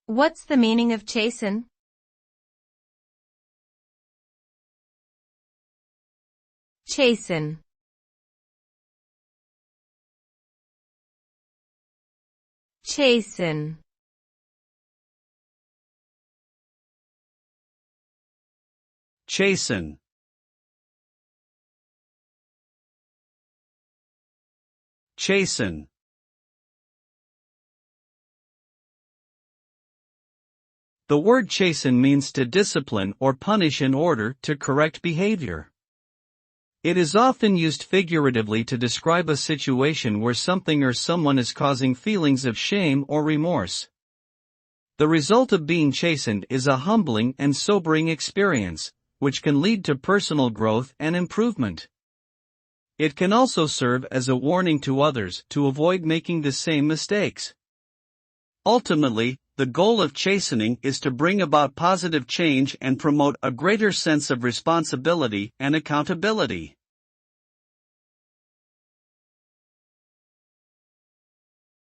What's the meaning of chasten? Chasten. Chasten. Chasten. Chasten. The word chasten means to discipline or punish in order to correct behavior. It is often used figuratively to describe a situation where something or someone is causing feelings of shame or remorse. The result of being chastened is a humbling and sobering experience, which can lead to personal growth and improvement. It can also serve as a warning to others to avoid making the same mistakes. Ultimately, the goal of chastening is to bring about positive change and promote a greater sense of responsibility and accountability.